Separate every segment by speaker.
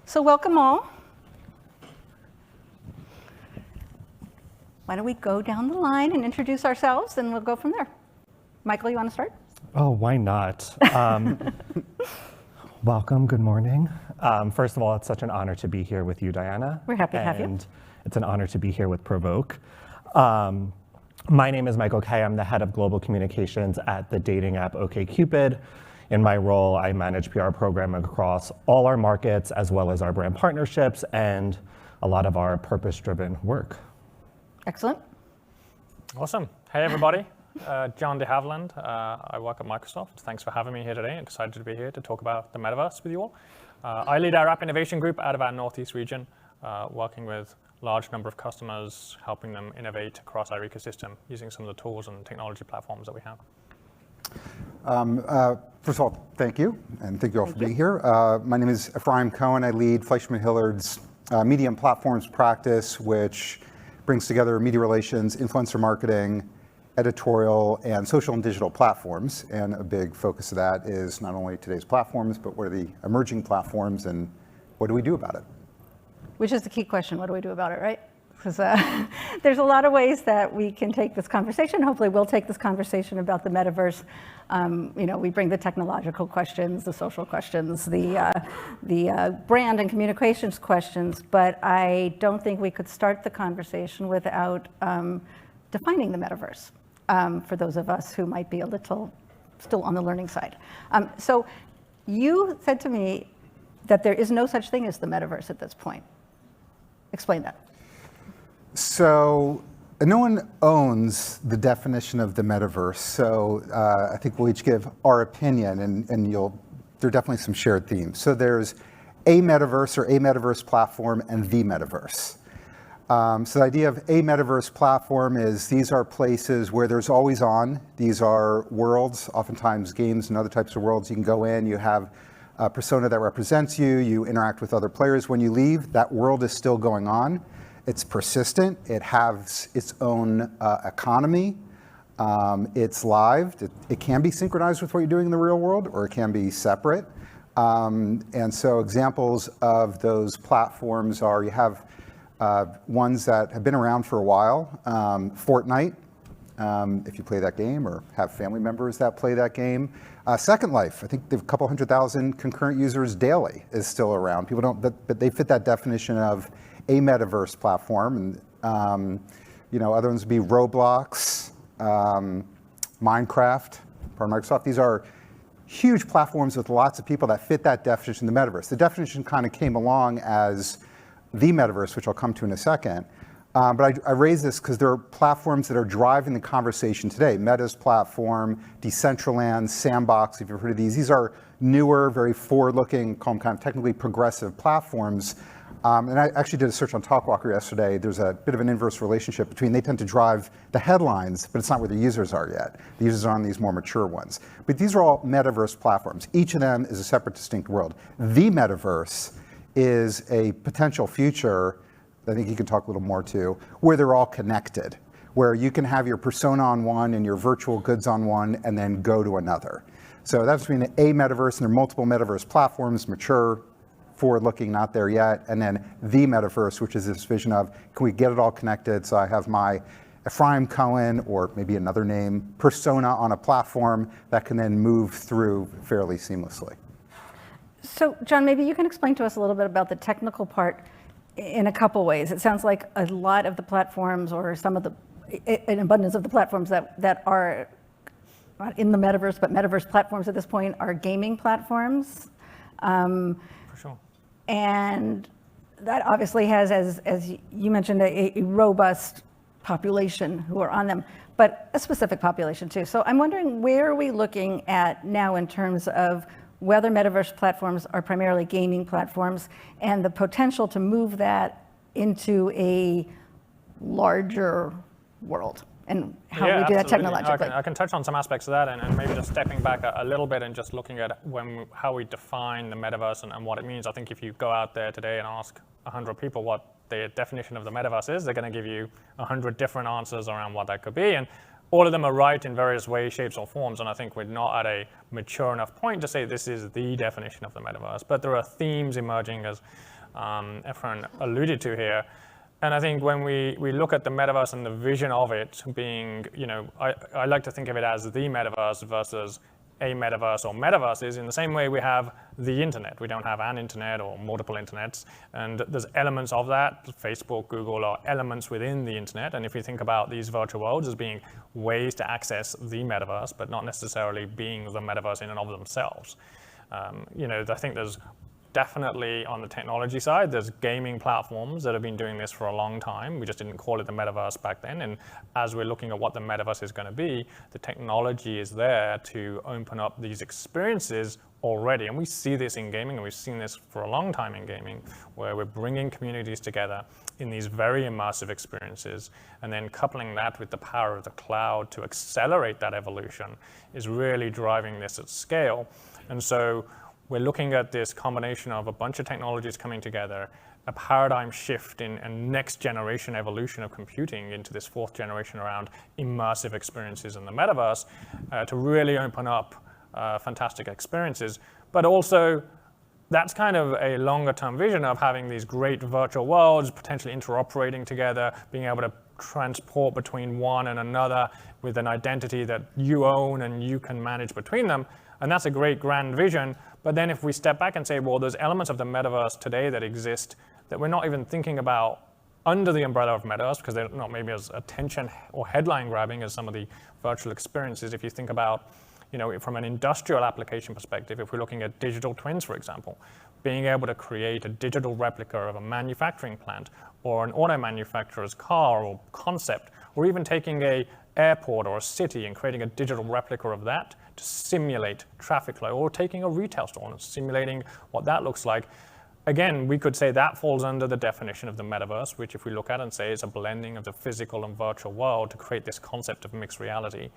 Speaker 1: So welcome all. Why don't we go down the line and introduce ourselves, and we'll go from there. Michael, you want to start?
Speaker 2: Oh, why not? Welcome, good morning. First of all, it's such an honor to be here with you, Diana.
Speaker 1: We're happy to have you.
Speaker 2: And it's an honor to be here with Provoke. My name is Michael Kay. I'm the head of global communications at the dating app OkCupid. In my role, I manage PR programming across all our markets, as well as our brand partnerships and a lot of our purpose-driven work.
Speaker 1: Excellent.
Speaker 3: Awesome. Hey, everybody. John de Havilland. I work at Microsoft. Thanks for having me here today. Excited to be here to talk about the Metaverse with you all. I lead our app innovation group out of our Northeast region, working with large number of customers, helping them innovate across our ecosystem using some of the tools and technology platforms that we have.
Speaker 4: First of all, thank you, and thank you all for being here. My name is Ephraim Cohen. I lead Fleischman Hillard's media and platforms practice, which brings together media relations, influencer marketing, editorial, and social and digital platforms. And a big focus of that is not only today's platforms, but what are the emerging platforms and what do we do about it?
Speaker 1: Which is the key question, what do we do about it, right? Because there's a lot of ways that we can take this conversation. Hopefully we'll take this conversation about the metaverse. We bring the technological questions, the social questions, the brand and communications questions, but I don't think we could start the conversation without defining the metaverse for those of us who might be a little still on the learning side. So you said to me that there is no such thing as the metaverse at this point. Explain that.
Speaker 4: So no one owns the definition of the metaverse. So I think we'll each give our opinion, and there are definitely some shared themes. So there's a metaverse or a metaverse platform and the metaverse. So the idea of a metaverse platform is these are places where there's always on. These are worlds, oftentimes games and other types of worlds. You can go in, you have a persona that represents you, you interact with other players. When you leave, that world is still going on. It's persistent, it has its own economy, it's live, it can be synchronized with what you're doing in the real world, or it can be separate. And so examples of those platforms are, you have ones that have been around for a while, Fortnite, if you play that game or have family members that play that game. Second Life, I think they have a couple 100,000 concurrent users daily, is still around. People don't, but they fit that definition of a metaverse platform. And other ones would be Roblox, Minecraft, part of Microsoft. These are huge platforms with lots of people that fit that definition of the metaverse. The definition kind of came along as the metaverse, which I'll come to in a second. But I raise this because there are platforms that are driving the conversation today. Meta's platform, Decentraland, Sandbox, if you've heard of these. These are newer, very forward-looking, call them kind of technically progressive platforms. And I actually did a search on Talkwalker yesterday. There's a bit of an inverse relationship between, they tend to drive the headlines, but it's not where the users are yet. The users are on these more mature ones. But these are all metaverse platforms. Each of them is a separate, distinct world. The metaverse is a potential future, I think you can talk a little more to, where they're all connected, where you can have your persona on one and your virtual goods on one and then go to another. So that's between a metaverse, and there are multiple metaverse platforms, mature, forward-looking, not there yet, and then the metaverse, which is this vision of, can we get it all connected? So I have my Ephraim Cohen, or maybe another name, persona on a platform that can then move through fairly seamlessly.
Speaker 1: So John, maybe you can explain to us a little bit about the technical part in a couple ways. It sounds like a lot of the platforms, or an abundance of the platforms that are not in the metaverse, but metaverse platforms at this point, are gaming platforms.
Speaker 3: For sure.
Speaker 1: And that obviously has, as you mentioned, a robust population who are on them, but a specific population too. So I'm wondering, where are we looking at now in terms of whether metaverse platforms are primarily gaming platforms and the potential to move that into a larger world, and how we do that technologically?
Speaker 3: I can touch on some aspects of that, and maybe just stepping back a little bit and just looking at how we define the metaverse and what it means. I think if you go out there today and ask 100 people what the definition of the metaverse is, they're going to give you 100 different answers around what that could be. And all of them are right in various ways, shapes, or forms, and I think we're not at a mature enough point to say this is the definition of the metaverse. But there are themes emerging, as Efren alluded to here. And I think when we look at the metaverse and the vision of it being, I like to think of it as the metaverse versus a metaverse or metaverses. In the same way we have the internet. We don't have an internet or multiple internets. And there's elements of that. Facebook, Google are elements within the internet. And if you think about these virtual worlds as being ways to access the metaverse, but not necessarily being the metaverse in and of themselves. I think there's definitely on the technology side, there's gaming platforms that have been doing this for a long time. We just didn't call it the metaverse back then. And as we're looking at what the metaverse is going to be, the technology is there to open up these experiences already. And we see this in gaming, and we've seen this for a long time in gaming, where we're bringing communities together in these very immersive experiences, and then coupling that with the power of the cloud to accelerate that evolution is really driving this at scale. And so we're looking at this combination of a bunch of technologies coming together, a paradigm shift in a next generation evolution of computing into this fourth generation around immersive experiences in the metaverse to really open up fantastic experiences. But also, that's kind of a longer term vision of having these great virtual worlds, potentially interoperating together, being able to transport between one and another with an identity that you own and you can manage between them. And that's a great grand vision. But then if we step back and say, well, there's elements of the metaverse today that exist that we're not even thinking about under the umbrella of metaverse, because they're not maybe as attention or headline grabbing as some of the virtual experiences. If you think about, from an industrial application perspective, if we're looking at digital twins, for example, being able to create a digital replica of a manufacturing plant or an auto manufacturer's car or concept, or even taking a airport or a city and creating a digital replica of that to simulate traffic flow, or taking a retail store and simulating what that looks like. Again, we could say that falls under the definition of the metaverse, which if we look at and say is a blending of the physical and virtual world to create this concept of mixed reality.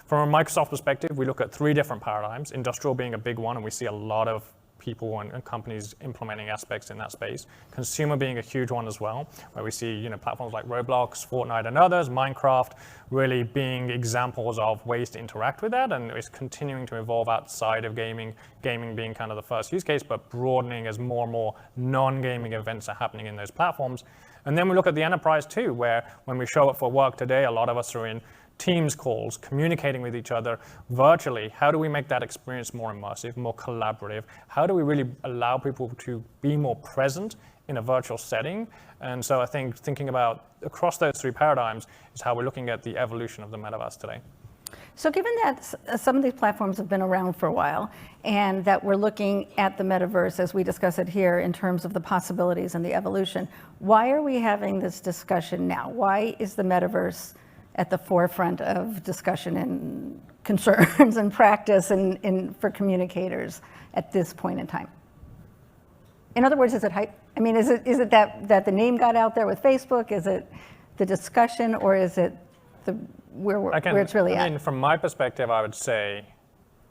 Speaker 3: From a Microsoft perspective, we look at 3 different paradigms, industrial being a big one, and we see a lot of people and companies implementing aspects in that space. Consumer being a huge one as well, where we see platforms like Roblox, Fortnite, and others, Minecraft, really being examples of ways to interact with that, and it's continuing to evolve outside of gaming, gaming being kind of the first use case, but broadening as more and more non-gaming events are happening in those platforms. And then we look at the enterprise too, where when we show up for work today, a lot of us are in Teams calls, communicating with each other virtually. How do we make that experience more immersive, more collaborative? How do we really allow people to be more present in a virtual setting? And so I think thinking about across those 3 paradigms is how we're looking at the evolution of the metaverse today.
Speaker 1: So given that some of these platforms have been around for a while, and that we're looking at the metaverse as we discuss it here in terms of the possibilities and the evolution, why are we having this discussion now? Why is the metaverse at the forefront of discussion and concerns and practice and for communicators at this point in time? In other words, is it hype? I mean, is it that the name got out there with Facebook? Is it the discussion, or is it where it's really at?
Speaker 3: I mean, from my perspective, I would say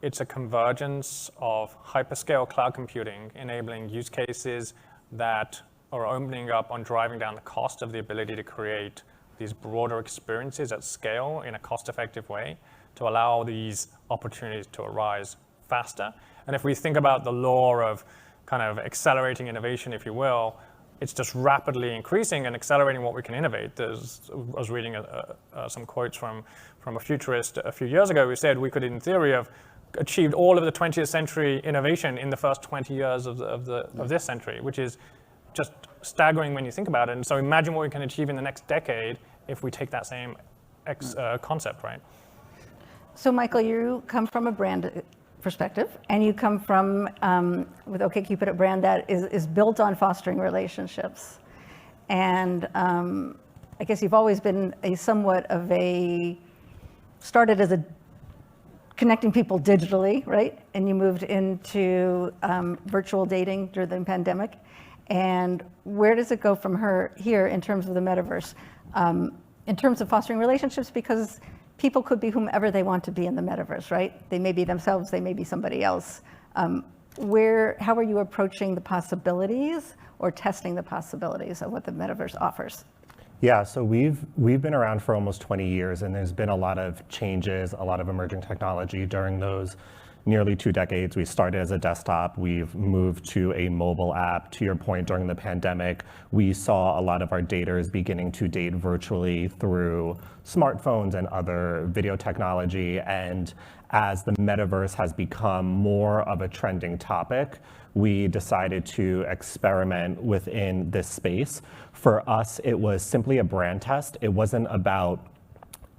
Speaker 3: it's a convergence of hyperscale cloud computing, enabling use cases that are opening up on driving down the cost of the ability to create these broader experiences at scale in a cost-effective way to allow these opportunities to arise faster. And if we think about the law of kind of accelerating innovation, if you will, it's just rapidly increasing and accelerating what we can innovate. I was reading some quotes from a futurist a few years ago who said we could, in theory, have achieved all of the 20th century innovation in the first 20 years of this century, which is just staggering when you think about it. And so imagine what we can achieve in the next decade if we take that same concept, right?
Speaker 1: So Michael, you come from a brand perspective, and you come from, with OkCupid, a brand that is built on fostering relationships. And I guess you've always been started as a connecting people digitally, right? And you moved into virtual dating during the pandemic. And where does it go from here in terms of the metaverse? In terms of fostering relationships, because people could be whomever they want to be in the metaverse, right? They may be themselves, they may be somebody else. How are you approaching the possibilities or testing the possibilities of what the metaverse offers?
Speaker 2: Yeah, so we've been around for almost 20 years, and there's been a lot of changes, a lot of emerging technology during those nearly 2 decades. We started as a desktop, we've moved to a mobile app. To your point, during the pandemic, we saw a lot of our daters beginning to date virtually through smartphones and other video technology. And as the metaverse has become more of a trending topic, we decided to experiment within this space. For us, it was simply a brand test. It wasn't about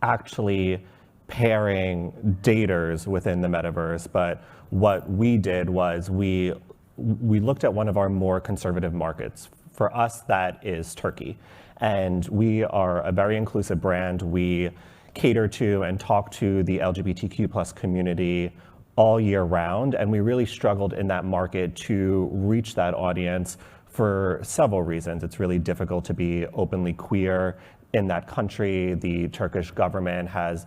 Speaker 2: actually pairing daters within the metaverse, but what we did was we looked at one of our more conservative markets. For us, that is Turkey. And we are a very inclusive brand. We cater to and talk to the LGBTQ+ community all year round, and we really struggled in that market to reach that audience for several reasons. It's really difficult to be openly queer in that country. The Turkish government has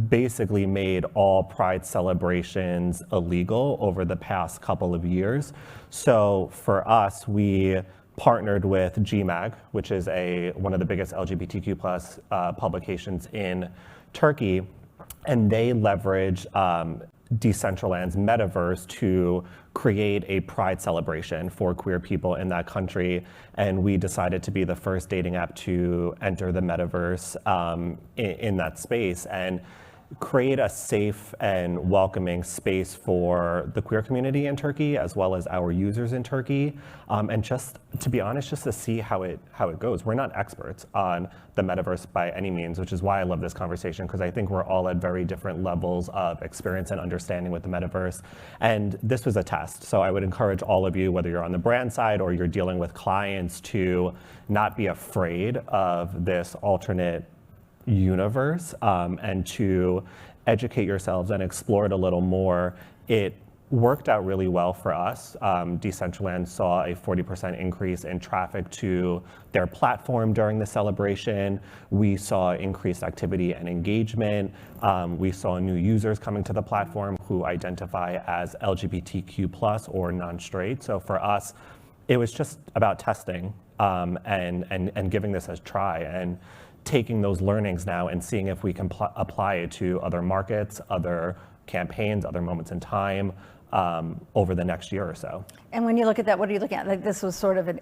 Speaker 2: basically made all pride celebrations illegal over the past couple of years. So for us, we partnered with GMAG, which is one of the biggest LGBTQ+ publications in Turkey, and they leverage Decentraland's Metaverse to create a pride celebration for queer people in that country. And we decided to be the first dating app to enter the Metaverse in that space and create a safe and welcoming space for the queer community in Turkey, as well as our users in Turkey. And just to be honest, just to see how it goes. We're not experts on the metaverse by any means, which is why I love this conversation, because I think we're all at very different levels of experience and understanding with the metaverse. And this was a test. So I would encourage all of you, whether you're on the brand side or you're dealing with clients, to not be afraid of this alternate universe, and to educate yourselves and explore it a little more. It worked out really well for us. Decentraland saw a 40% increase in traffic to their platform during the celebration. We saw increased activity and engagement. We saw new users coming to the platform who identify as LGBTQ+ or non-straight. So for us, it was just about testing and giving this a try, and taking those learnings now and seeing if we can apply it to other markets, other campaigns, other moments in time over the next year or so.
Speaker 1: And when you look at that, what are you looking at? Like, this was sort of an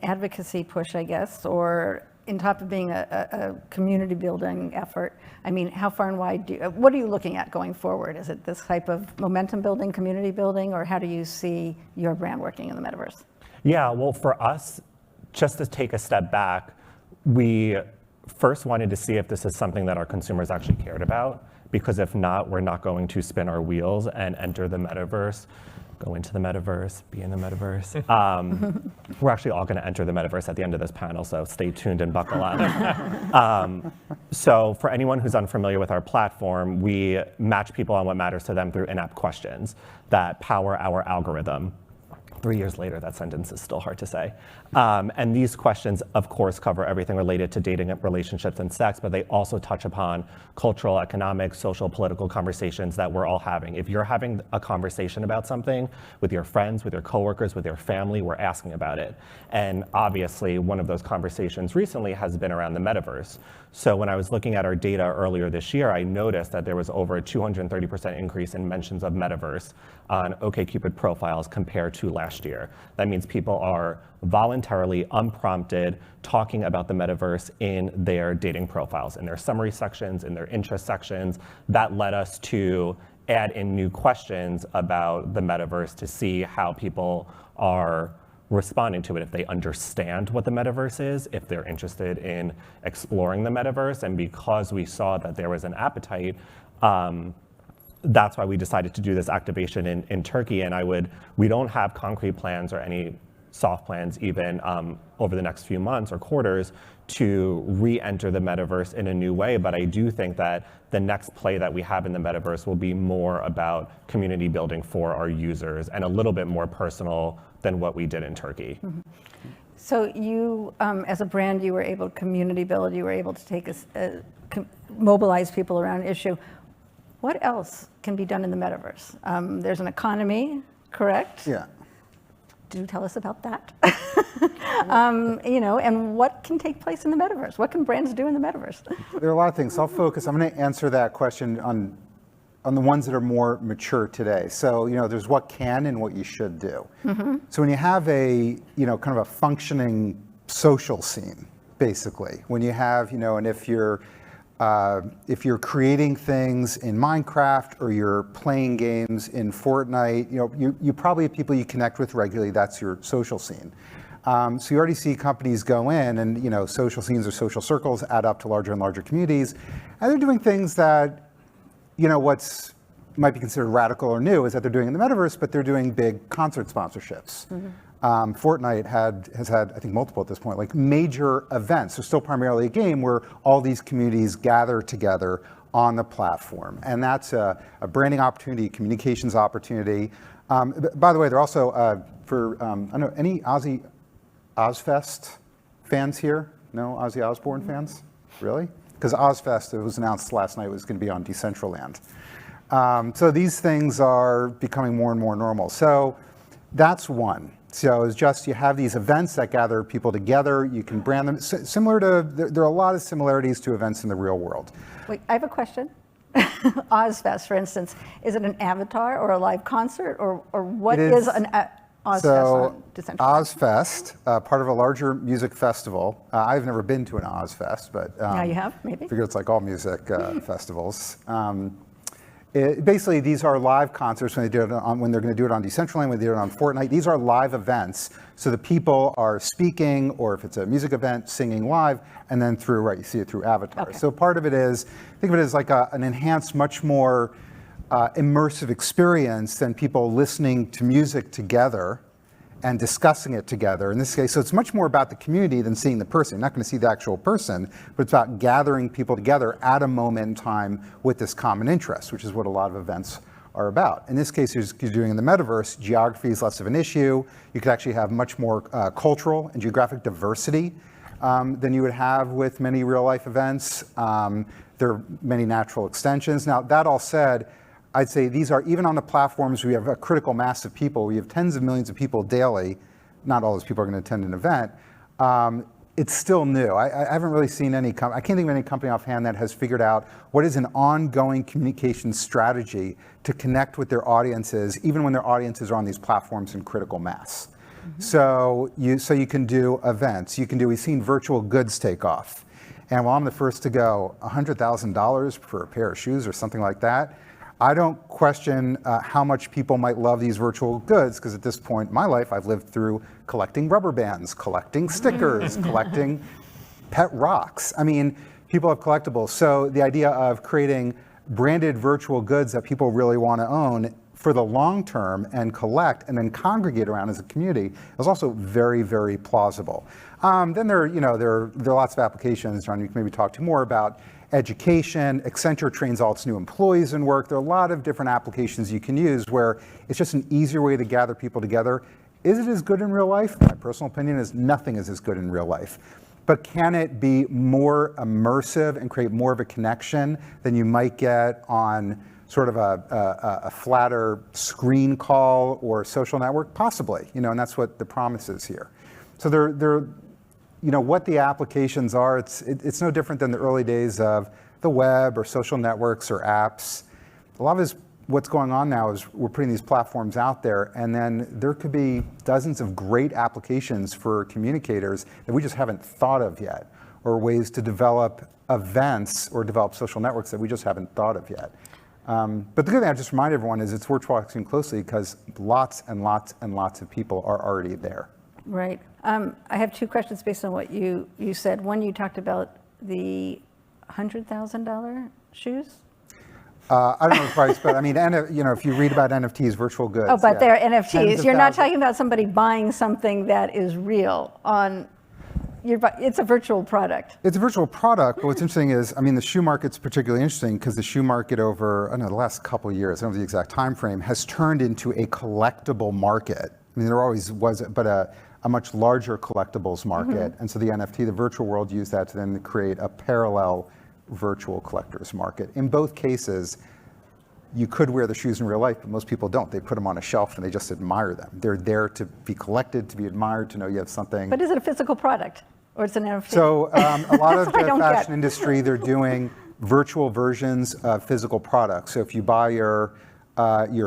Speaker 1: advocacy push, I guess, or on top of being a community building effort. I mean, how far and wide what are you looking at going forward? Is it this type of momentum building, community building, or how do you see your brand working in the metaverse?
Speaker 2: Yeah, well, for us, just to take a step back, we first wanted to see if this is something that our consumers actually cared about, because if not, we're not going to spin our wheels and enter the metaverse, go into the metaverse, be in the metaverse. We're actually all going to enter the metaverse at the end of this panel, so stay tuned and buckle up. So for anyone who's unfamiliar with our platform, we match people on what matters to them through in-app questions that power our algorithm. 3 years later, that sentence is still hard to say. And these questions, of course, cover everything related to dating, relationships, and sex, but they also touch upon cultural, economic, social, political conversations that we're all having. If you're having a conversation about something with your friends, with your coworkers, with your family, we're asking about it. And obviously, one of those conversations recently has been around the metaverse. So when I was looking at our data earlier this year, I noticed that there was over a 230% increase in mentions of metaverse on OkCupid profiles compared to last year. That means people are voluntarily, unprompted, talking about the metaverse in their dating profiles, in their summary sections, in their interest sections. That led us to add in new questions about the metaverse to see how people are responding to it, if they understand what the metaverse is, if they're interested in exploring the metaverse. And because we saw that there was an appetite, that's why we decided to do this activation in Turkey. And we don't have concrete plans or any soft plans even over the next few months or quarters to re-enter the metaverse in a new way. But I do think that the next play that we have in the metaverse will be more about community building for our users and a little bit more personal than what we did in Turkey.
Speaker 1: Mm-hmm. So you, as a brand, you were able to community build, you were able to take mobilize people around an issue. What else can be done in the metaverse? There's an economy, correct?
Speaker 4: Yeah.
Speaker 1: do tell us about that. And what can take place in the metaverse? What can brands do in the metaverse?
Speaker 4: There are a lot of things. I'm going to answer that question on the ones that are more mature today. So, there's what can and what you should do. So when you have a, kind of a functioning social scene, basically, when you have, and if you're creating things in Minecraft or you're playing games in Fortnite, you probably have people you connect with regularly. That's your social scene. So you already see companies go in and, social scenes or social circles add up to larger and larger communities. And they're doing things that, what's might be considered radical or new is that they're doing in the metaverse, but they're doing big concert sponsorships. Fortnite has had, I think, multiple at this point, like major events. So still primarily a game where all these communities gather together on the platform. And that's a branding opportunity, communications opportunity. By the way, they're also, I don't know, any Ozfest fans here? No Ozzy Osbourne fans? Really? Because Ozfest, it was announced last night, was going to be on Decentraland. So these things are becoming more and more normal. So that's one. So it's just you have these events that gather people together. You can brand them similar to. There are a lot of similarities to events in the real world.
Speaker 1: Wait, I have a question. Ozfest, for instance, is it an avatar or a live concert, or what is an Ozfest on Decentraland?
Speaker 4: Ozfest, part of a larger music festival. I've never been to an Ozfest, but
Speaker 1: now you have, maybe.
Speaker 4: I figure it's like all music festivals. Basically, these are live concerts when they're going to do it on Decentraland, when they do it on Fortnite. These are live events, so the people are speaking, or if it's a music event, singing live, and then you see it through avatars. Okay. So part of it is, think of it as like an enhanced, much more immersive experience than people listening to music together and discussing it together in this case. So it's much more about the community than seeing the person. You're not going to see the actual person, but it's about gathering people together at a moment in time with this common interest, which is what a lot of events are about. In this case, you're doing in the metaverse, geography is less of an issue. You could actually have much more cultural and geographic diversity than you would have with many real life events. There are many natural extensions. Now, that all said, I'd say these are, even on the platforms, we have a critical mass of people. We have tens of millions of people daily. Not all those people are going to attend an event. It's still new. I haven't really seen I can't think of any company offhand that has figured out what is an ongoing communication strategy to connect with their audiences, even when their audiences are on these platforms in critical mass. So you can do events. We've seen virtual goods take off. And while I'm the first to go, $100,000 for a pair of shoes or something like that, I don't question how much people might love these virtual goods, because at this point in my life, I've lived through collecting rubber bands, collecting stickers, collecting pet rocks. I mean, people have collectibles. So the idea of creating branded virtual goods that people really want to own for the long term and collect and then congregate around as a community is also very, very plausible. Then there are lots of applications, John, you can maybe talk to more about education. Accenture trains all its new employees in work. There are a lot of different applications you can use where it's just an easier way to gather people together. Is it as good in real life? My personal opinion is nothing is as good in real life. But can it be more immersive and create more of a connection than you might get on sort of a flatter screen call or social network? Possibly, and that's what the promise is here. So what the applications are, it's no different than the early days of the web or social networks or apps. A lot of what's going on now is we're putting these platforms out there, and then there could be dozens of great applications for communicators that we just haven't thought of yet, or ways to develop events or develop social networks that we just haven't thought of yet. But the good thing I just remind everyone is it's worth watching closely, because lots and lots and lots of people are already there.
Speaker 1: Right. I have two questions based on what you said. One, you talked about the $100,000 shoes.
Speaker 4: I don't know the price, but I mean, if you read about NFTs, virtual goods.
Speaker 1: Oh, but they're NFTs. You're not talking about somebody buying something that is real it's a virtual product. It's
Speaker 4: a virtual product, but what's interesting is, the shoe market's particularly interesting because the shoe market over, the last couple of years, I don't know the exact time frame, has turned into a collectible market. There always was, but a much larger collectibles market. And so the NFT, the virtual world, used that to then create a parallel virtual collectors market. In both cases, you could wear the shoes in real life, but most people don't. They put them on a shelf and they just admire them. They're there to be collected, to be admired, to know you have something.
Speaker 1: But is it a physical product or it's an NFT?
Speaker 4: So a lot of
Speaker 1: That's what I
Speaker 4: the
Speaker 1: don't
Speaker 4: fashion
Speaker 1: get.
Speaker 4: industry, they're doing virtual versions of physical products. So if you buy your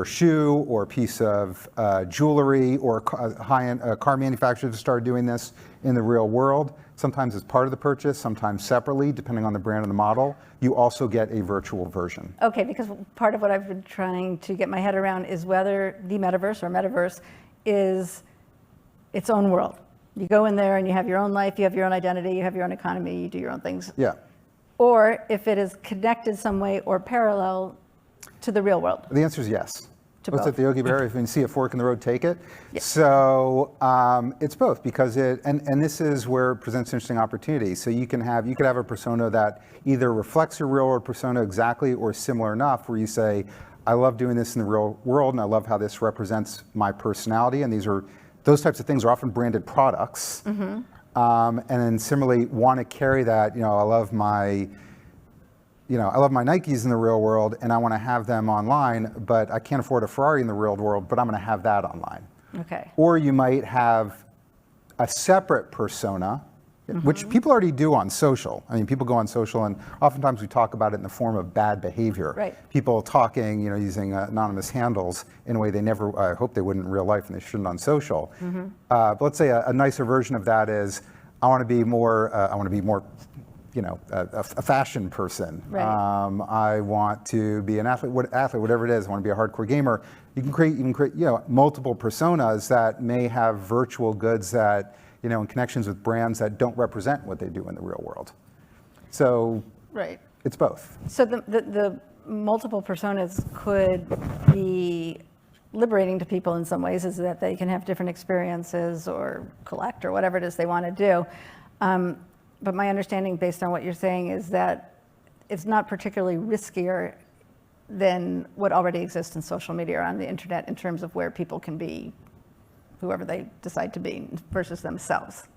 Speaker 4: shoe or a piece of jewelry, or a high-end car manufacturers started doing this in the real world. Sometimes it's part of the purchase, sometimes separately, depending on the brand and the model. You also get a virtual version.
Speaker 1: Okay, because part of what I've been trying to get my head around is whether the metaverse or metaverse is its own world. You go in there and you have your own life, you have your own identity, you have your own economy, you do your own things.
Speaker 4: Yeah.
Speaker 1: Or if it is connected some way or parallel to the real world.
Speaker 4: The answer is yes.
Speaker 1: To
Speaker 4: What's
Speaker 1: both.
Speaker 4: at the Yogi Bear? If you see a fork in the road, take it.
Speaker 1: Yeah.
Speaker 4: So it's both, because and this is where it presents an interesting opportunity. So you could have a persona that either reflects your real world persona exactly or similar enough, where you say, I love doing this in the real world, and I love how this represents my personality. And those types of things are often branded products.
Speaker 1: Mm-hmm.
Speaker 4: And then similarly, want to carry that. I love my Nikes in the real world, and I want to have them online, but I can't afford a Ferrari in the real world, but I'm going to have that online.
Speaker 1: Okay.
Speaker 4: Or you might have a separate persona, which people already do on social. I mean, people go on social, and oftentimes we talk about it in the form of bad behavior.
Speaker 1: Right.
Speaker 4: People talking, using anonymous handles in a way they never, I hope they wouldn't in real life, and they shouldn't on social. But let's say a nicer version of that is, I want to be more, a fashion person.
Speaker 1: Right.
Speaker 4: I want to be an athlete, whatever it is. I want to be a hardcore gamer. You can create multiple personas that may have virtual goods that, and connections with brands that don't represent what they do in the real world. So
Speaker 1: Right.
Speaker 4: it's both.
Speaker 1: So the multiple personas could be liberating to people in some ways, is that they can have different experiences or collect or whatever it is they want to do. But my understanding, based on what you're saying, is that it's not particularly riskier than what already exists in social media or on the internet in terms of where people can be whoever they decide to be versus themselves.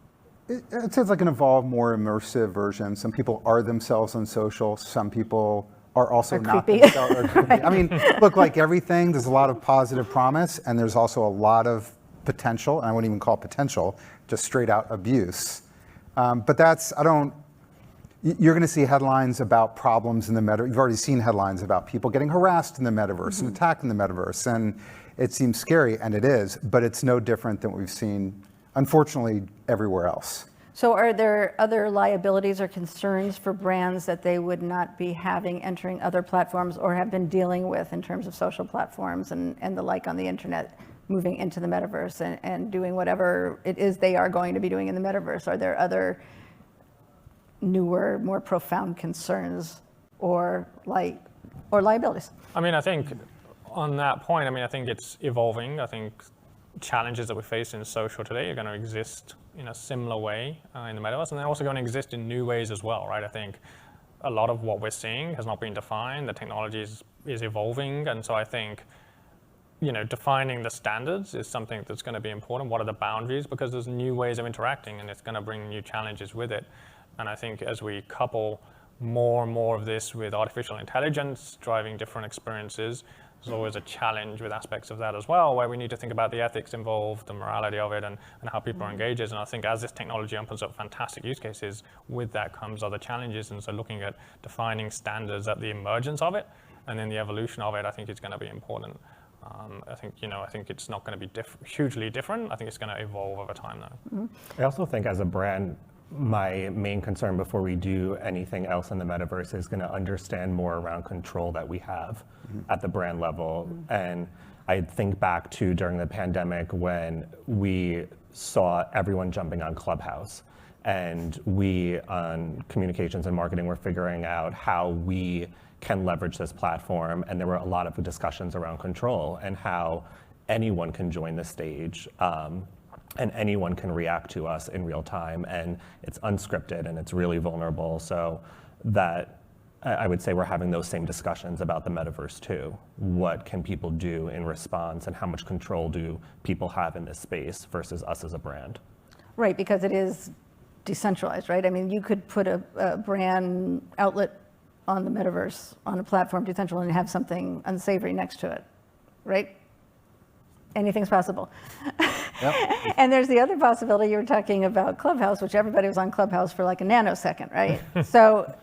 Speaker 4: It sounds like an evolved, more immersive version. Some people are themselves on social. Some people are also not
Speaker 1: creepy.
Speaker 4: themselves. Are creepy. I mean, look, like everything, there's a lot of positive promise, and there's also a lot of potential, and I wouldn't even call it potential, just straight out abuse. But you're going to see headlines about problems in the metaverse. You've already seen headlines about people getting harassed in the metaverse and attacked in the metaverse. And it seems scary, and it is, but it's no different than what we've seen, unfortunately, everywhere else.
Speaker 1: So are there other liabilities or concerns for brands that they would not be having entering other platforms or have been dealing with in terms of social platforms and the like on the internet, moving into the metaverse and doing whatever it is they are going to be doing in the metaverse? Are there other newer, more profound concerns or liabilities?
Speaker 3: I mean, I think on that point, I think it's evolving. I think challenges that we face in social today are going to exist in a similar way in the metaverse, and they're also going to exist in new ways as well, right? I think a lot of what we're seeing has not been defined. The technology is evolving, and so I think defining the standards is something that's going to be important. What are the boundaries? Because there's new ways of interacting, and it's going to bring new challenges with it. And I think as we couple more and more of this with artificial intelligence driving different experiences, there's always a challenge with aspects of that as well, where we need to think about the ethics involved, the morality of it, and how people are engaged. And I think as this technology opens up fantastic use cases, with that comes other challenges. And so looking at defining standards at the emergence of it and then the evolution of it, I think is going to be important. I think it's not going to be hugely different. I think it's going to evolve over time, though.
Speaker 2: I also think as a brand, my main concern before we do anything else in the metaverse is going to understand more around control that we have at the brand level. And I think back to during the pandemic when we saw everyone jumping on Clubhouse, and we on communications and marketing were figuring out how we can leverage this platform. And there were a lot of discussions around control and how anyone can join the stage. And anyone can react to us in real time, and it's unscripted and it's really vulnerable. So that I would say we're having those same discussions about the metaverse too. What can people do in response, and how much control do people have in this space versus us as a brand?
Speaker 1: Right, because it is decentralized, right? I mean, you could put a brand outlet on the metaverse, on a platform, decentralized, and have something unsavory next to it, right? Anything's possible.
Speaker 4: Yep.
Speaker 1: And there's the other possibility, you were talking about Clubhouse, which everybody was on Clubhouse for like a nanosecond, right? So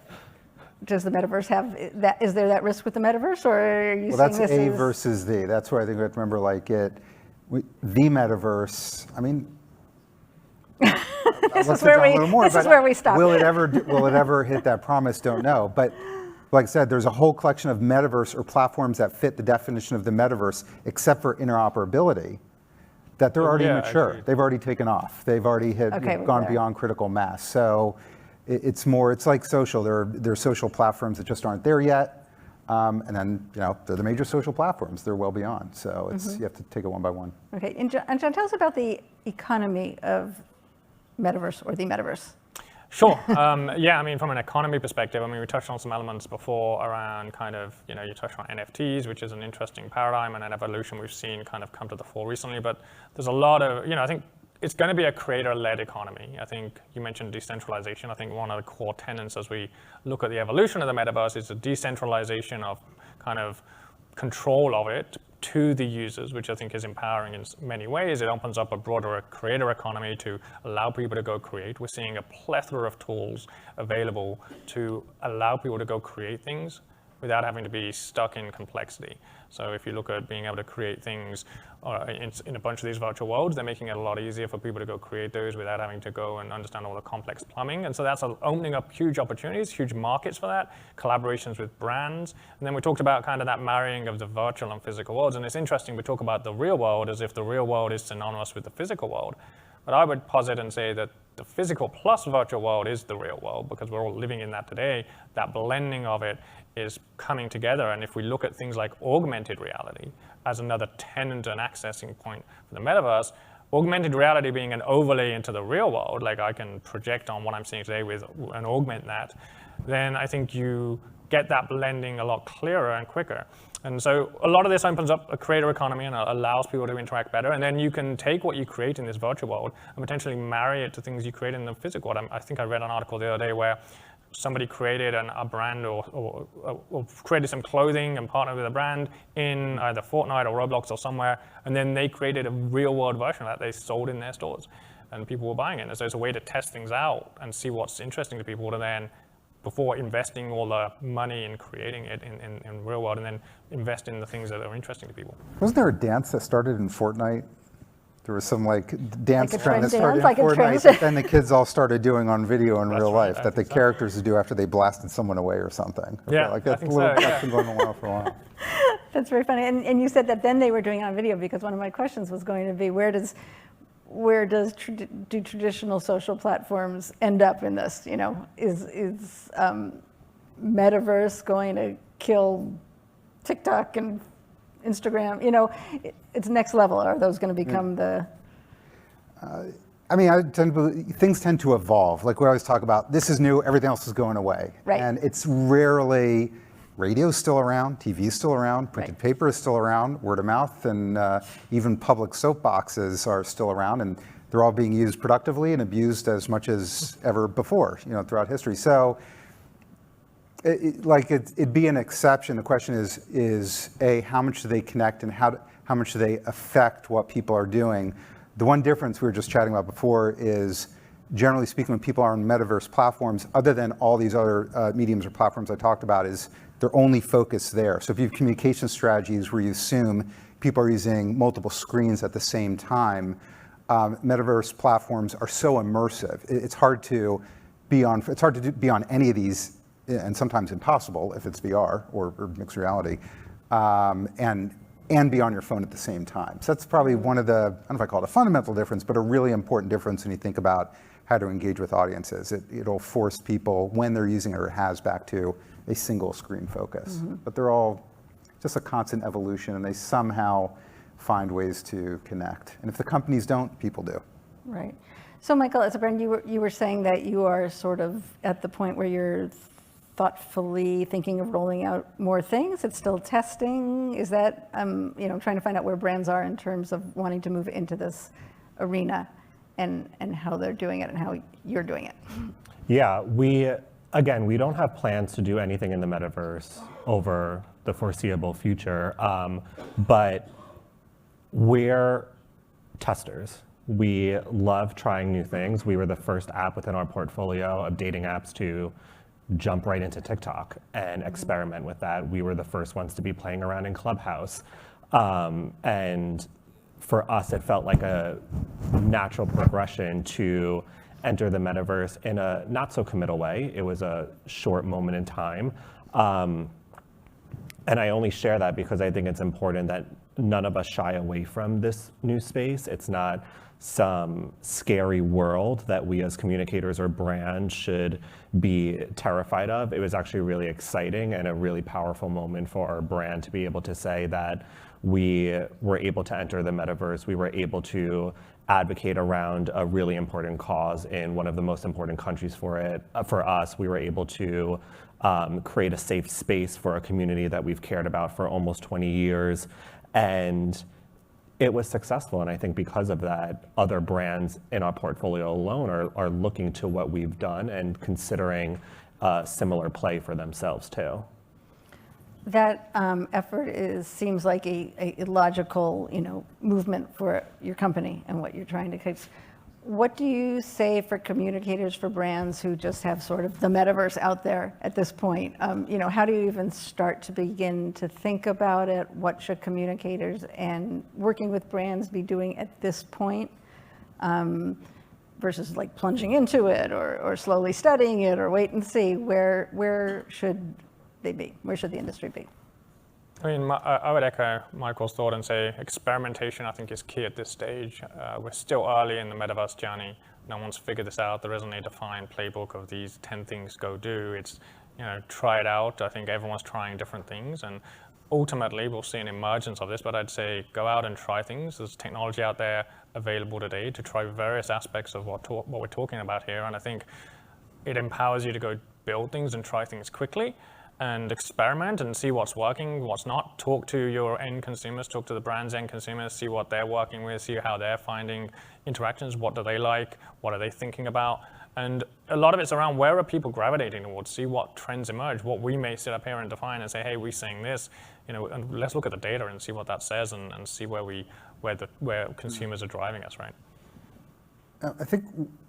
Speaker 1: does the metaverse have that? Is there that risk with the metaverse, or are you
Speaker 4: Well,
Speaker 1: seeing
Speaker 4: that's
Speaker 1: this
Speaker 4: A
Speaker 1: as
Speaker 4: versus the. That's where I think we have to remember, like the metaverse. I mean,
Speaker 1: this
Speaker 4: let's
Speaker 1: is where
Speaker 4: sit down a little more,
Speaker 1: this is
Speaker 4: but
Speaker 1: where we stop.
Speaker 4: Will it ever hit that promise? Don't know. But like I said, there's a whole collection of metaverse or platforms that fit the definition of the metaverse, except for interoperability, that they're already mature. They've already taken off. They've already gone beyond critical mass. So it's like social. There are social platforms that just aren't there yet. And then, they're the major social platforms. They're well beyond. So you have to take it one by one.
Speaker 1: Okay, and John, tell us about the economy of metaverse or the metaverse.
Speaker 3: Sure. Yeah, I mean, from an economy perspective, I mean, we touched on some elements before around kind of, you touched on NFTs, which is an interesting paradigm and an evolution we've seen kind of come to the fore recently. But there's a lot of, I think it's going to be a creator-led economy. I think you mentioned decentralization. I think one of the core tenets as we look at the evolution of the metaverse is the decentralization of kind of control of it to the users, which I think is empowering in many ways. It opens up a broader creator economy to allow people to go create. We're seeing a plethora of tools available to allow people to go create things without having to be stuck in complexity. So if you look at being able to create things in a bunch of these virtual worlds, they're making it a lot easier for people to go create those without having to go and understand all the complex plumbing. And so that's opening up huge opportunities, huge markets for that, collaborations with brands. And then we talked about kind of that marrying of the virtual and physical worlds. And it's interesting, we talk about the real world as if the real world is synonymous with the physical world. But I would posit and say that the physical plus virtual world is the real world, because we're all living in that today. That blending of it is coming together. And if we look at things like augmented reality as another tenant and accessing point for the metaverse, augmented reality being an overlay into the real world, like I can project on what I'm seeing today with and augment that, then I think you get that blending a lot clearer and quicker. And so a lot of this opens up a creator economy and allows people to interact better. And then you can take what you create in this virtual world and potentially marry it to things you create in the physical world. I think I read an article the other day where somebody created a brand or created some clothing and partnered with a brand in either Fortnite or Roblox or somewhere, and then they created a real world version of that they sold in their stores, and people were buying it. And so it's a way to test things out and see what's interesting to people to then, before investing all the money in creating it in real world, and then invest in the things that are interesting to people.
Speaker 4: Wasn't there a dance that started in Fortnite? There was some dance trend that started in
Speaker 1: like
Speaker 4: Fortnite that then the kids all started doing on video in real life, that the characters would do after they blasted someone away or something.
Speaker 3: Yeah,
Speaker 4: like that's been going on for a while.
Speaker 1: That's very funny. And you said that then they were doing it on video, because one of my questions was going to be, do traditional social platforms end up in this? Is Metaverse going to kill TikTok and Instagram? It's next level. Are those going to become the?
Speaker 4: I mean, things tend to evolve. Like we always talk about, this is new, everything else is going away.
Speaker 1: Right.
Speaker 4: And it's rarely, radio's still around, TV's still around, printed paper is still around, word of mouth, and even public soapboxes are still around, and they're all being used productively and abused as much as ever before, throughout history. So it'd be an exception. The question is A, how much do they connect, and how much do they affect what people are doing? The one difference we were just chatting about before is, generally speaking, when people are on metaverse platforms, other than all these other mediums or platforms I talked about, is they're only focused there. So if you have communication strategies where you assume people are using multiple screens at the same time, metaverse platforms are so immersive. It's hard to be on any of these, and sometimes impossible if it's VR or mixed reality, and be on your phone at the same time. So that's probably one of the, I don't know if I call it a fundamental difference, but a really important difference when you think about how to engage with audiences. It'll force people, when they're using it or has, back to a single screen focus. Mm-hmm. But they're all just a constant evolution, and they somehow find ways to connect. And if the companies don't, people do.
Speaker 1: Right. So Michael, as a brand, you were saying that you are sort of at the point where you're thoughtfully thinking of rolling out more things. It's still testing. Is that, I'm trying to find out where brands are in terms of wanting to move into this arena, and how they're doing it and how you're doing it.
Speaker 2: Yeah, Again, we don't have plans to do anything in the metaverse over the foreseeable future, but we're testers. We love trying new things. We were the first app within our portfolio of dating apps to jump right into TikTok and experiment with that. We were the first ones to be playing around in Clubhouse. And for us, it felt like a natural progression to enter the metaverse in a not so committal way. It was a short moment in time. And I only share that because I think it's important that none of us shy away from this new space. It's not some scary world that we as communicators or brands should be terrified of. It was actually really exciting and a really powerful moment for our brand to be able to say that we were able to enter the metaverse. We were able to advocate around a really important cause in one of the most important countries for it. For us, we were able to create a safe space for a community that we've cared about for almost 20 years. And it was successful. And I think because of that, other brands in our portfolio alone are looking to what we've done and considering similar play for themselves too.
Speaker 1: That effort seems like a logical, movement for your company and what you're trying to fix. What do you say for communicators, for brands who just have sort of the metaverse out there at this point? How do you even start to begin to think about it? What should communicators and working with brands be doing at this point versus like plunging into it or slowly studying it or wait and see? Where should they be? Where should the industry be?
Speaker 3: I mean, I would echo Michael's thought and say experimentation, I think, is key at this stage. We're still early in the metaverse journey. No one's figured this out. There isn't a defined playbook of these 10 things go do. It's, try it out. I think everyone's trying different things. And ultimately, we'll see an emergence of this. But I'd say go out and try things. There's technology out there available today to try various aspects of what we're talking about here. And I think it empowers you to go build things and try things quickly and experiment and see what's working, what's not. Talk to your end consumers, talk to the brand's end consumers, see what they're working with, see how they're finding interactions, what do they like, what are they thinking about. And a lot of it's around where are people gravitating towards, see what trends emerge, what we may sit up here and define and say, hey, we're saying this, and let's look at the data and see what that says and see where consumers are driving us, right?
Speaker 4: I think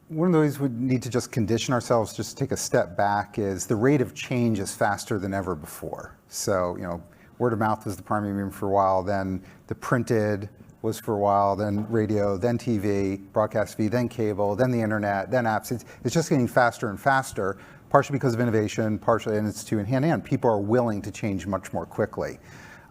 Speaker 4: one of the ways we need to just condition ourselves, just take a step back, is the rate of change is faster than ever before. So, word of mouth was the primary medium for a while, then the printed was for a while, then radio, then TV, broadcast TV, then cable, then the internet, then apps. It's just getting faster and faster, partially because of innovation, partially, and it's hand in hand. People are willing to change much more quickly.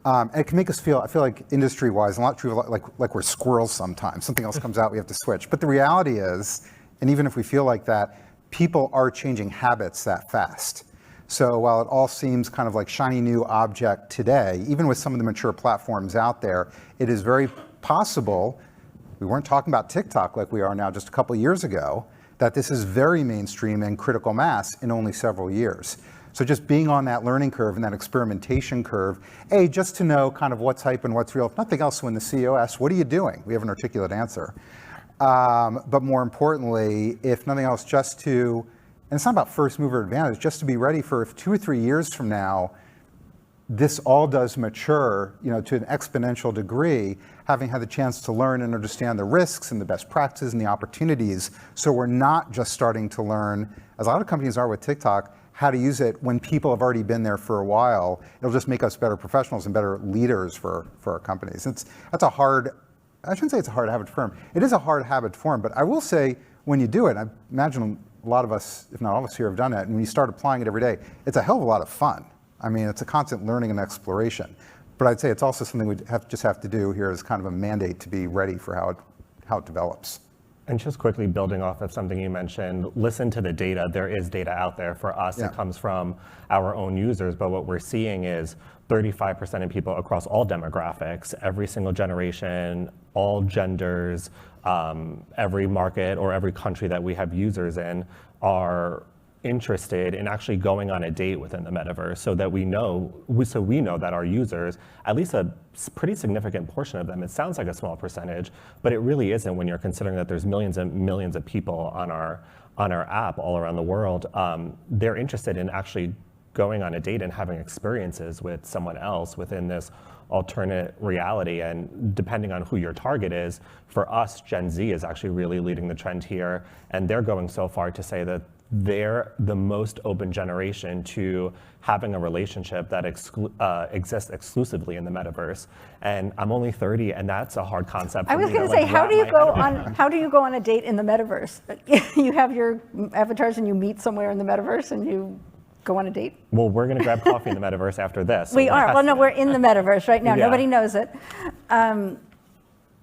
Speaker 4: And it can make us feel, I feel like industry-wise, a lot true, like we're squirrels sometimes. Something else comes out, we have to switch. But the reality is, and even if we feel like that, people are changing habits that fast. So while it all seems kind of like shiny new object today, even with some of the mature platforms out there, it is very possible, we weren't talking about TikTok like we are now just a couple of years ago, that this is very mainstream and critical mass in only several years. So just being on that learning curve and that experimentation curve, just to know kind of what's hype and what's real. If nothing else, when the CEO asks, what are you doing? We have an articulate answer. But more importantly, if nothing else, just to, and it's not about first mover advantage, just to be ready for if 2 or 3 years from now, this all does mature, to an exponential degree, having had the chance to learn and understand the risks and the best practices and the opportunities. So we're not just starting to learn, as a lot of companies are with TikTok, how to use it when people have already been there for a while. It'll just make us better professionals and better leaders for our companies. That's a hard, I shouldn't say it's a hard habit to form. It is a hard habit to form, but I will say when you do it, I imagine a lot of us, if not all of us here, have done it, and when you start applying it every day, it's a hell of a lot of fun. I mean, it's a constant learning and exploration. But I'd say it's also something we just have to do here as kind of a mandate to be ready for how it develops.
Speaker 2: And just quickly building off of something you mentioned, listen to the data. There is data out there. For us, It comes from our own users, but what we're seeing is 35% of people across all demographics, every single generation, all genders, every market or every country that we have users in are interested in actually going on a date within the metaverse, so that we know that our users, at least a pretty significant portion of them, it sounds like a small percentage, but it really isn't when you're considering that there's millions and millions of people on our app all around the world. They're interested in actually going on a date and having experiences with someone else within this alternate reality. And depending on who your target is, for us, Gen Z is actually really leading the trend here. And they're going so far to say that they're the most open generation to having a relationship that exists exclusively in the metaverse. And I'm only 30, and that's a hard concept for
Speaker 1: I was
Speaker 2: me
Speaker 1: going to
Speaker 2: to
Speaker 1: say,
Speaker 2: wrap my head around.
Speaker 1: how do you go on a date in the metaverse? You have your avatars and you meet somewhere in the metaverse and you go on a date?
Speaker 2: Well, we're going to grab coffee in the metaverse after this. So
Speaker 1: We are. Well, no, we're in the metaverse right now.
Speaker 2: Yeah.
Speaker 1: Nobody knows it.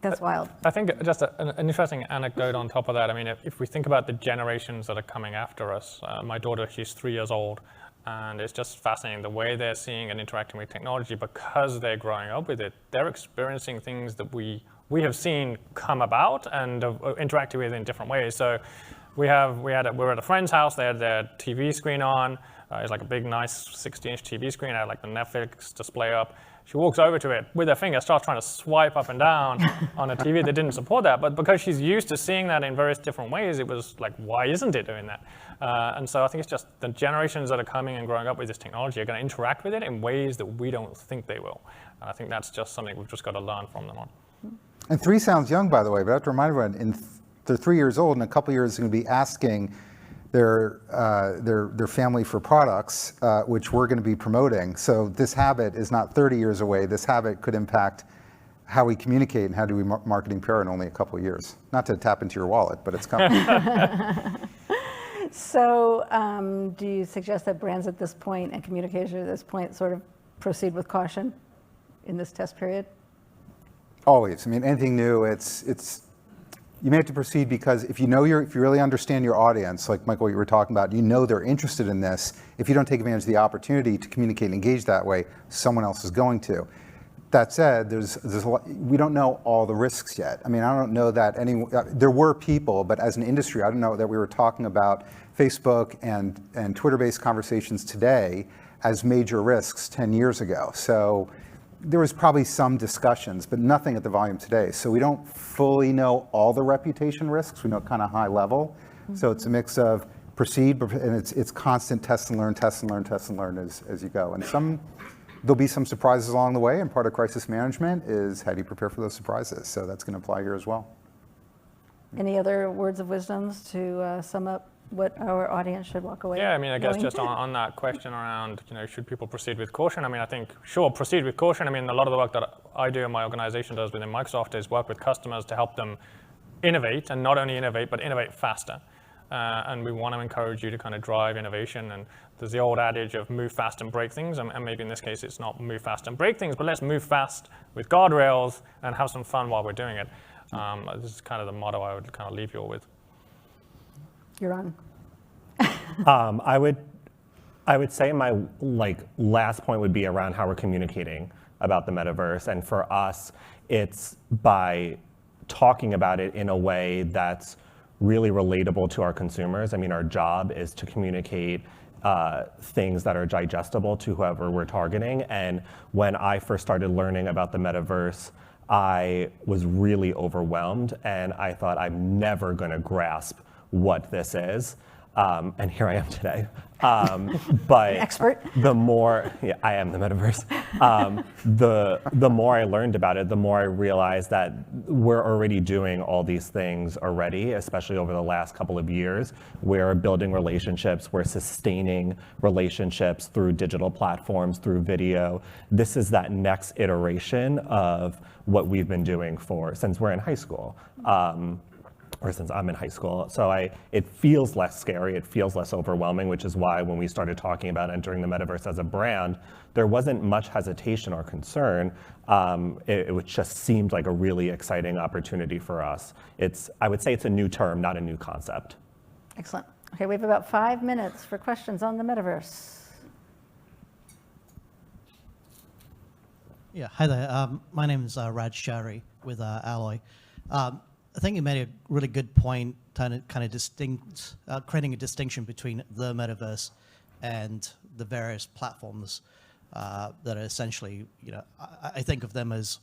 Speaker 1: That's wild.
Speaker 3: I think just an interesting anecdote on top of that. I mean, if we think about the generations that are coming after us, my daughter, she's 3 years old, and it's just fascinating the way they're seeing and interacting with technology because they're growing up with it. They're experiencing things that we have seen come about and interacted with in different ways. So we were at a friend's house. They had their TV screen on. It's like a big, nice 60-inch TV screen. I had like the Netflix display up. She walks over to it with her finger, starts trying to swipe up and down on a TV that didn't support that. But because she's used to seeing that in various different ways, it was like, why isn't it doing that? And so I think it's just the generations that are coming and growing up with this technology are going to interact with it in ways that we don't think they will. And I think that's just something we've just got to learn from them on.
Speaker 4: And 3 sounds young, by the way, but I have to remind everyone, they're 3 years old, in a couple of years they're going to be asking their family for products, which we're going to be promoting. So this habit is not 30 years away. This habit could impact how we communicate and how do we marketing PR in only a couple of years. Not to tap into your wallet, but it's coming.
Speaker 1: So do you suggest that brands at this point and communication at this point sort of proceed with caution in this test period?
Speaker 4: Always. I mean, anything new, you may have to proceed because if you really understand your audience, like Michael, what you were talking about, you know they're interested in this. If you don't take advantage of the opportunity to communicate and engage that way, someone else is going to. That said, there's a lot, we don't know all the risks yet. I mean, I don't know that there were people, but as an industry, I don't know that we were talking about Facebook and Twitter-based conversations today as major risks 10 years ago. So there was probably some discussions, but nothing at the volume today. So we don't fully know all the reputation risks. We know kind of high level. Mm-hmm. So it's a mix of proceed, and it's constant test and learn, test and learn, test and learn as you go. And there'll be some surprises along the way, and part of crisis management is how do you prepare for those surprises? So that's going to apply here as well.
Speaker 1: Any other words of wisdoms to sum up what our audience should walk away?
Speaker 3: Yeah, I mean, I guess
Speaker 1: knowing?
Speaker 3: just on that question around, should people proceed with caution? I mean, I think, sure, proceed with caution. I mean, a lot of the work that I do and my organization does within Microsoft is work with customers to help them innovate, and not only innovate, but innovate faster. And we want to encourage you to kind of drive innovation. And there's the old adage of move fast and break things. And maybe in this case, it's not move fast and break things, but let's move fast with guardrails and have some fun while we're doing it. This is kind of the motto I would kind of leave you all with.
Speaker 1: You're on.
Speaker 2: I would say my last point would be around how we're communicating about the metaverse. And for us, it's by talking about it in a way that's really relatable to our consumers. I mean, our job is to communicate things that are digestible to whoever we're targeting. And when I first started learning about the metaverse, I was really overwhelmed, and I thought, I'm never going to grasp what this is. And here I am today. But
Speaker 1: expert.
Speaker 2: The more, I am the metaverse. The more I learned about it, the more I realized that we're already doing all these things already, especially over the last couple of years. We're building relationships, we're sustaining relationships through digital platforms, through video. This is that next iteration of what we've been doing since we're in high school. Or since I'm in high school. So it feels less scary, it feels less overwhelming, which is why when we started talking about entering the metaverse as a brand, there wasn't much hesitation or concern. It just seemed like a really exciting opportunity for us. I would say it's a new term, not a new concept.
Speaker 1: Excellent. Okay, we have about 5 minutes for questions on the metaverse.
Speaker 5: Yeah, hi there. My name is Raj Shari with Alloy. I think you made a really good point, kind of distinct, creating a distinction between the metaverse and the various platforms that are essentially, I think of them as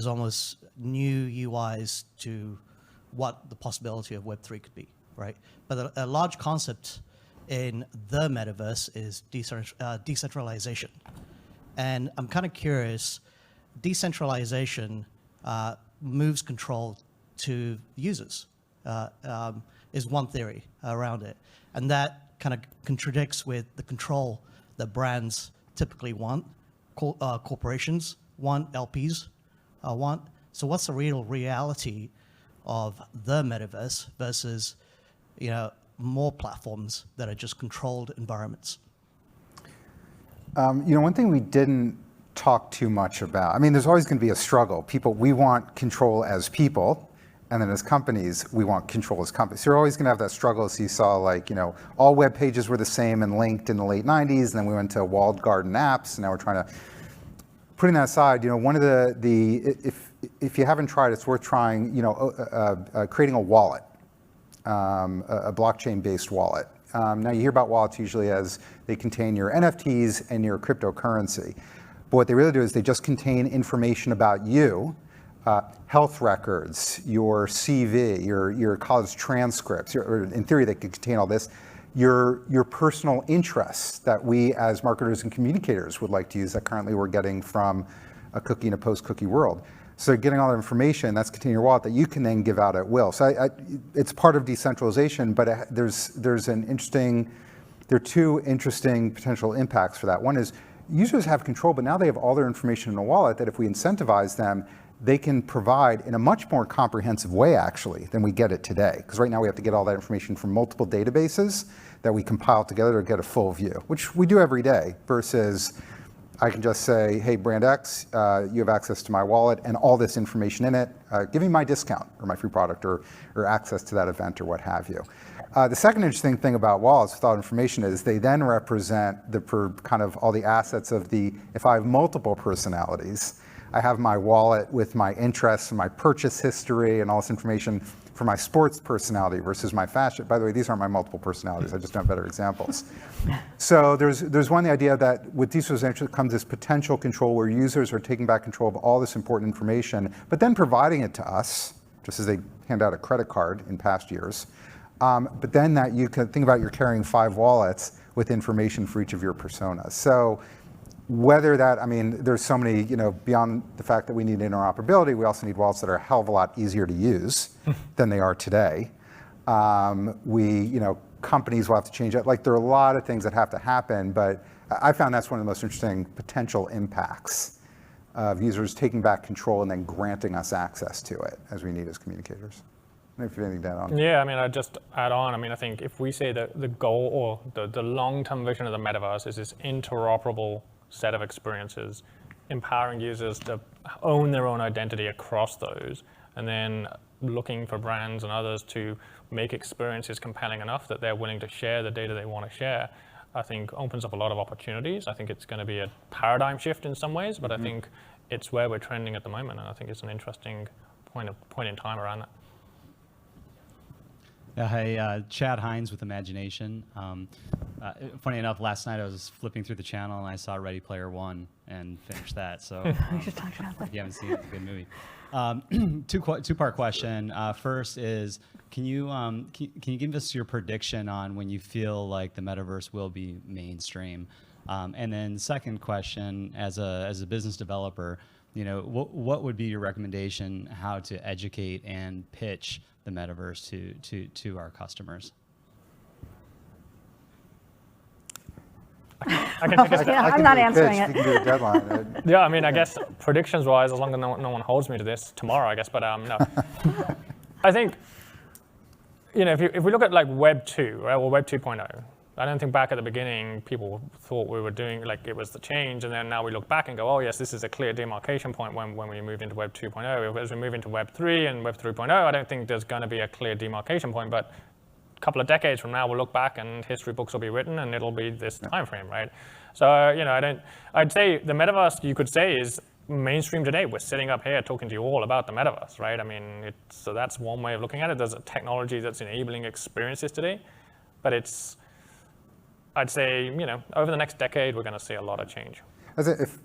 Speaker 5: almost new UIs to what the possibility of Web3 could be, right? But a large concept in the metaverse is decentralization. And I'm kind of curious, decentralization moves control to users, is one theory around it. And that kind of contradicts with the control that brands typically want, corporations want, LPs want. So what's the real reality of the metaverse versus, more platforms that are just controlled environments?
Speaker 4: One thing we didn't talk too much about, there's always going to be a struggle. We want control as people, and then as companies, we want control as companies. So you're always going to have that struggle. So you saw all web pages were the same and linked in the late 90s, and then we went to walled garden apps, and now we're trying to, putting that aside, one of if you haven't tried, it's worth trying, creating a wallet, a blockchain-based wallet. Now you hear about wallets usually as they contain your NFTs and your cryptocurrency. But what they really do is they just contain information about you, health records, your CV, your college transcripts, or in theory they could contain all this, your personal interests that we as marketers and communicators would like to use that currently we're getting from a cookie in a post-cookie world. So getting all that information, that's contained in your wallet that you can then give out at will. So it's part of decentralization, but there are two interesting potential impacts for that. One is users have control, but now they have all their information in a wallet that if we incentivize them, they can provide in a much more comprehensive way, actually, than we get it today. Because right now we have to get all that information from multiple databases that we compile together to get a full view, which we do every day, versus I can just say, hey, brand X, you have access to my wallet and all this information in it. Give me my discount or my free product or access to that event or what have you. The second interesting thing about wallets without information is they then represent kind of all the assets of if I have multiple personalities, I have my wallet with my interests and my purchase history and all this information for my sports personality versus my fashion. By the way, these aren't my multiple personalities. I just don't have better examples. So there's the idea that with decentralization comes this potential control where users are taking back control of all this important information, but then providing it to us, just as they hand out a credit card in past years. But then that you can think about you're carrying 5 wallets with information for each of your personas. So whether that, there's so many, beyond the fact that we need interoperability, we also need wallets that are a hell of a lot easier to use than they are today. Companies will have to change it. There are a lot of things that have to happen, but I found that's one of the most interesting potential impacts of users taking back control and then granting us access to it as we need as communicators. I don't know if you have anything to add on.
Speaker 3: Yeah, I'd just add on. I think if we say that the goal or the long-term vision of the metaverse is this interoperable set of experiences, empowering users to own their own identity across those, and then looking for brands and others to make experiences compelling enough that they're willing to share the data they want to share, I think opens up a lot of opportunities. I think it's going to be a paradigm shift in some ways, but I think it's where we're trending at the moment, and I think it's an interesting point in time around that.
Speaker 6: Hey, Chad Hines with Imagination. Funny enough, last night I was flipping through the channel and I saw Ready Player One and finished that. So
Speaker 1: We should talk about that.
Speaker 6: if you haven't seen it, it's a good movie. Two-part question. First is, can you give us your prediction on when you feel like the metaverse will be mainstream? And then second question, as a business developer, what would be your recommendation how to educate and pitch the metaverse to our customers?
Speaker 3: I can take
Speaker 1: I'm not answering it.
Speaker 4: You can do a deadline.
Speaker 3: Yeah, I guess predictions-wise, as long as no one holds me to this tomorrow, I guess. But no, I think if we look at Web 2, right, or Web 2.0, I don't think back at the beginning people thought we were doing it was the change, and then now we look back and go, oh yes, this is a clear demarcation point when we move into Web 2.0. As we move into Web 3 and Web 3.0, I don't think there's going to be a clear demarcation point, but a couple of decades from now we'll look back and history books will be written and it'll be this time frame, right? So I'd say the metaverse, you could say, is mainstream today. We're sitting up here talking to you all about the metaverse, right? I mean, so that's one way of looking at it. There's a technology that's enabling experiences today, but I'd say, over the next decade, we're going to see a lot of change.
Speaker 4: If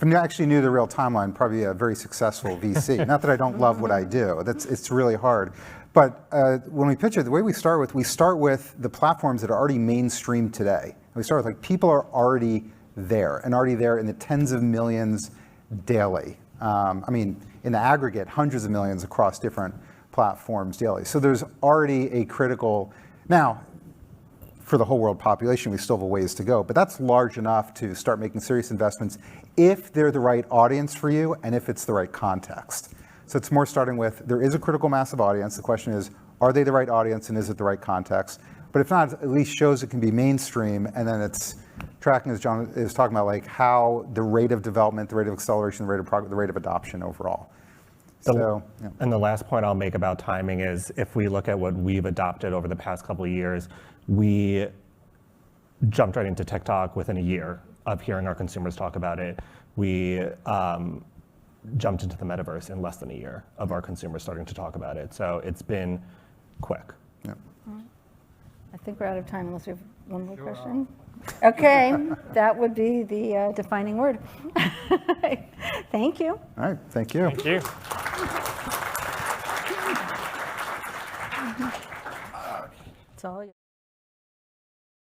Speaker 4: you actually knew the real timeline, probably a very successful VC. Not that I don't love what I do. It's really hard. But when we pitch it, the way we start with the platforms that are already mainstream today. We start with people are already there in the tens of millions daily. In the aggregate, hundreds of millions across different platforms daily. So there's already a critical, now, for the whole world population, we still have a ways to go, but that's large enough to start making serious investments if they're the right audience for you and if it's the right context. So it's more starting with, there is a critical mass of audience. The question is, are they the right audience and is it the right context? But if not, at least shows it can be mainstream, and then it's tracking, as John is talking about, how the rate of development, the rate of acceleration, the rate of progress, the rate of adoption overall.
Speaker 2: And the last point I'll make about timing is, if we look at what we've adopted over the past couple of years, we jumped right into TikTok within a year of hearing our consumers talk about it. We jumped into the metaverse in less than a year of our consumers starting to talk about it. So it's been quick.
Speaker 4: Yeah.
Speaker 1: I think we're out of time unless you have one more question. Okay, that would be the defining word. Thank you.
Speaker 4: All right, thank you.
Speaker 3: Thank you.
Speaker 1: It's all you.